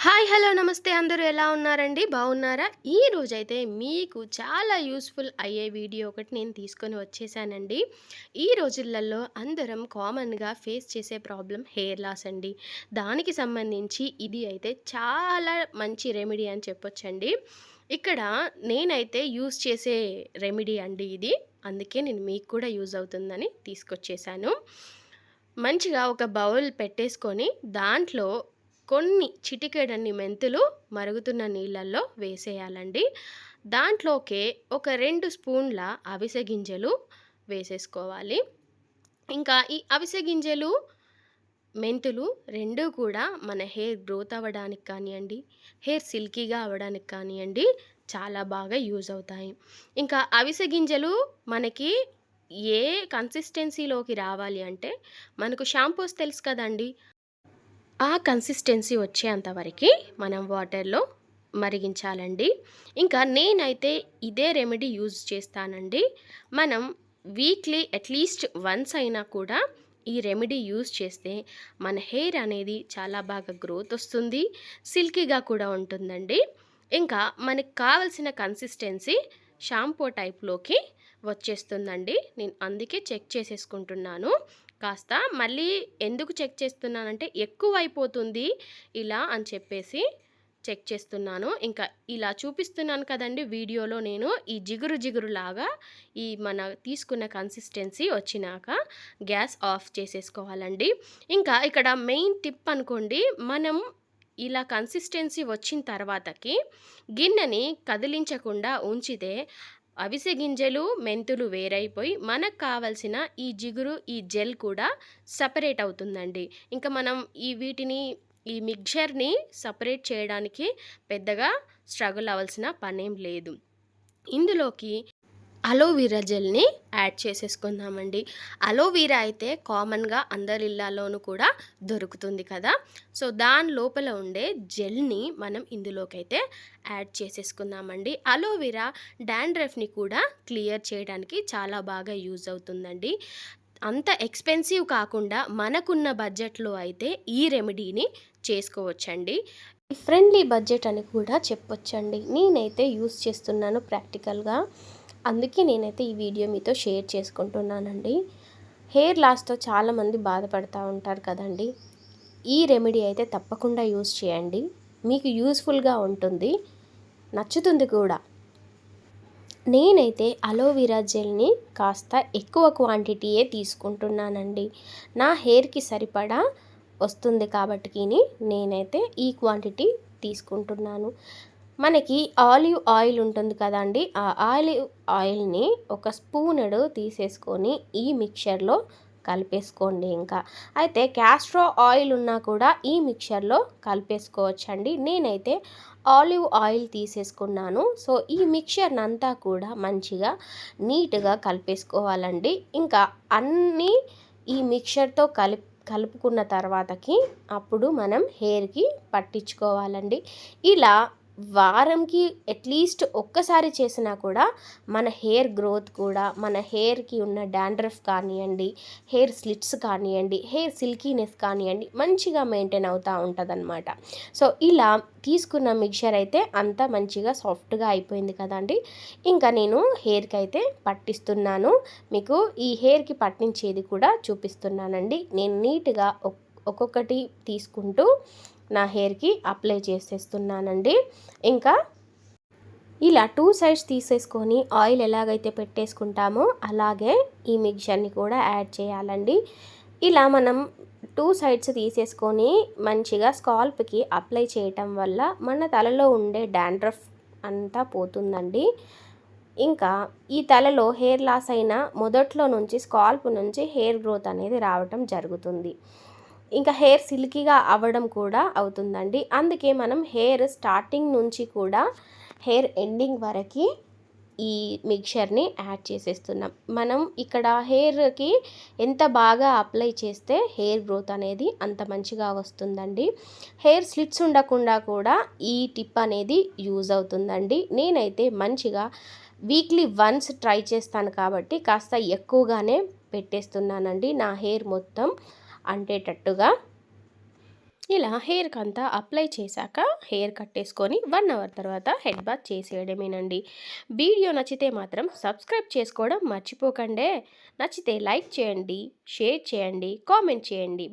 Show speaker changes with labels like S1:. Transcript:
S1: Hi! Hello! నమస్తే అందరూ ఎలా ఉన్నారండి? బాగున్నారా? ఈ రోజైతే మీకు చాలా యూజ్‌ఫుల్ అయ్యే వీడియో ఒకటి నేను తీసుకొని వచ్చేసానండి. ఈ రోజులలో అందరం కామన్‌గా ఫేస్ చేసే ప్రాబ్లమ్ హెయిర్ లాస్ అండి. దానికి సంబంధించి ఇది అయితే చాలా మంచి రెమెడీ అని చెప్పొచ్చండి. ఇక్కడ నేనైతే యూజ్ చేసే రెమెడీ అండి ఇది. అందుకే నేను మీకు కూడా యూజ్ అవుతుందని తీసుకొచ్చేసాను. మంచిగా ఒక బౌల్ పెట్టేసుకొని దాంట్లో కొన్ని చిటికెడన్ని మెంతులు మరుగుతున్న నీళ్ళల్లో వేసేయాలండి. దాంట్లోకే ఒక 2 స్పూన్ల అవిసె గింజలు వేసేసుకోవాలి. ఇంకా ఈ అవిసె గింజలు, మెంతులు 2 కూడా మన హెయిర్ గ్రోత్ అవ్వడానికి కానియండి, హెయిర్ సిల్కీగా అవ్వడానికి కానియండి చాలా బాగా యూజ్ అవుతాయి. ఇంకా అవిసె గింజలు మనకి ఏ కన్సిస్టెన్సీలోకి రావాలి అంటే, మనకు షాంపూస్ తెలుసు కదండీ! ఆ కన్సిస్టెన్సీ వచ్చేంత వరకి మనం వాటర్‌లో మరిగించాలండి. ఇంకా నేనైతే ఇదే రెమెడీ యూజ్ చేస్తానండి. మనం వీక్లీ అట్‌లీస్ట్ వన్స్ అయినా కూడా ఈ రెమెడీ యూజ్ చేస్తే మన హెయిర్ అనేది చాలా బాగా గ్రోత్ వస్తుంది. సిల్కీగా కూడా ఉంటుందండి. ఇంకా మనకు కావాల్సిన కన్సిస్టెన్సీ షాంపూ టైప్‌లోకి వచ్చేస్తుందండి. నేను అందుకే చెక్ చేసేసుకుంటున్నాను. కాస్త మళ్ళీ ఎందుకు చెక్ చేస్తున్నానంటే ఎక్కువైపోతుంది ఇలా అని చెప్పేసి చెక్ చేస్తున్నాను. ఇంకా ఇలా చూపిస్తున్నాను కదండీ వీడియోలో నేను ఈ జిగురు జిగురులాగా ఈ మన తీసుకున్న కన్సిస్టెన్సీ వచ్చినాక గ్యాస్ ఆఫ్ చేసేసుకోవాలండి. ఇంకా ఇక్కడ మెయిన్ టిప్ అనుకోండి, మనం ఇలా కన్సిస్టెన్సీ వచ్చిన తర్వాతకి గిన్నెని కదిలించకుండా ఉంచితే అవిసె గింజలు, మెంతులు వేరైపోయి మనకు కావాల్సిన ఈ జిగురు, ఈ జెల్ కూడా సెపరేట్ అవుతుందండి. ఇంకా మనం ఈ మిక్చర్‌ని సెపరేట్ చేయడానికి పెద్దగా స్ట్రగుల్ అవ్వాల్సిన పనేం లేదు. ఇందులోకి అలోవెరా జెల్‌ని యాడ్ చేసేసుకుందామండి. అలోవెరా అయితే కామన్‌గా అందరి ఇళ్ళల్లోనూ కూడా దొరుకుతుంది కదా! సో, దాని లోపల ఉండే జెల్‌ని మనం ఇందులోకైతే యాడ్ చేసేసుకుందామండి. అలోవెరా డాండ్రఫ్‌ని కూడా క్లియర్ చేయడానికి చాలా బాగా యూజ్ అవుతుందండి. అంత ఎక్స్‌పెన్సివ్ కాకుండా మనకున్న బడ్జెట్‌లో అయితే ఈ రెమెడీని చేసుకోవచ్చండి. ఫ్రెండ్లీ బడ్జెట్ అని కూడా చెప్పొచ్చండి. నేనైతే యూజ్ చేస్తున్నాను ప్రాక్టికల్‌గా. అందుకే నేనైతే ఈ వీడియో మీతో షేర్ చేసుకుంటున్నానండి. హెయిర్ లాస్‌తో చాలామంది బాధపడతా ఉంటారు కదండీ! ఈ రెమెడీ అయితే తప్పకుండా యూజ్ చేయండి. మీకు యూజ్‌ఫుల్‌గా ఉంటుంది. నచ్చుతుంది కూడా. నేనైతే అలోవెరా జెల్‌ని కాస్త ఎక్కువ క్వాంటిటీయే తీసుకుంటున్నానండి. నా హెయిర్‌కి సరిపడా వస్తుంది కాబట్టికిని నేనైతే ఈ క్వాంటిటీ తీసుకుంటున్నాను. మనకి ఆలివ్ ఆయిల్ ఉంటుంది కదండీ! ఆ ఆలివ్ ఆయిల్‌ని ఒక స్పూనెడు తీసేసుకొని ఈ మిక్చర్‌లో కలిపేసుకోండి ఇంకా. అయితే క్యాస్టర్ ఆయిల్ ఉన్నా కూడా ఈ మిక్చర్‌లో కలిపేసుకోవచ్చండి. నేనైతే ఆలివ్ ఆయిల్ తీసేసుకున్నాను. సో, ఈ మిక్చర్‌నంతా కూడా మంచిగా నీట్‌గా కలిపేసుకోవాలండి. ఇంకా అన్నీ ఈ మిక్చర్‌తో కలుపుకున్న తర్వాతకి అప్పుడు మనం హెయిర్‌కి పట్టించుకోవాలండి. ఇలా వారంకి అట్‌లీస్ట్ ఒక్కసారి చేసినా కూడా మన హెయిర్ గ్రోత్ కూడా, మన హెయిర్‌కి ఉన్న డాండ్రఫ్ కానియండి, హెయిర్ స్లిట్స్ కానియండి, హెయిర్ సిల్కీనెస్ కానియండి మంచిగా మెయింటైన్ అవుతూ ఉంటుందన్నమాట. సో, ఇలా తీసుకున్న మిక్చర్ అయితే అంతా మంచిగా సాఫ్ట్‌గా అయిపోయింది కదండీ! ఇంకా నేను హెయిర్‌కి అయితే పట్టిస్తున్నాను. మీకు ఈ హెయిర్‌కి పట్టించేది కూడా చూపిస్తున్నానండి. నేను నీట్‌గా ఒక్కొక్కటి తీసుకుంటూ నా హెయిర్‌కి అప్లై చేసేస్తున్నానండి. ఇంకా ఇలా 2 సైడ్స్ తీసేసుకొని ఆయిల్ ఎలాగైతే పెట్టేసుకుంటామో అలాగే ఈ మిక్చర్‌ని కూడా యాడ్ చేయాలండి. ఇలా మనం 2 సైడ్స్ తీసేసుకొని మంచిగా స్కాల్ప్‌కి అప్లై చేయటం వల్ల మన తలలో ఉండే డాండ్రఫ్ అంతా పోతుందండి. ఇంకా ఈ తలలో హెయిర్ లాస్ అయిన మొదట్లో నుంచి స్కాల్ప్ నుంచి హెయిర్ గ్రోత్ అనేది రావటం జరుగుతుంది. ఇంకా హెయిర్ సిల్కీగా అవ్వడం కూడా అవుతుందండి. అందుకే మనం హెయిర్ స్టార్టింగ్ నుంచి కూడా హెయిర్ ఎండింగ్ వరకి ఈ మిక్చర్‌ని యాడ్ చేసేస్తున్నాం. మనం ఇక్కడ హెయిర్‌కి ఎంత బాగా అప్లై చేస్తే హెయిర్ గ్రోత్ అనేది అంత మంచిగా వస్తుందండి. హెయిర్ స్లిట్స్ ఉండకుండా కూడా ఈ టిప్ అనేది యూజ్ అవుతుందండి. నేనైతే మంచిగా వీక్లీ వన్స్ ట్రై చేస్తాను కాబట్టి కాస్త ఎక్కువగానే పెట్టేస్తున్నానండి నా హెయిర్ మొత్తం అంటేటట్టుగా. ఇలా హెయిర్‌కంతా అప్లై చేశాక హెయిర్ కట్టేసుకొని 1 అవర్ తర్వాత హెడ్ బాత్ చేసేయడమేనండి. వీడియో నచ్చితే మాత్రం సబ్స్క్రైబ్ చేసుకోవడం మర్చిపోకండే. నచ్చితే లైక్ చేయండి, షేర్ చేయండి, కామెంట్ చేయండి.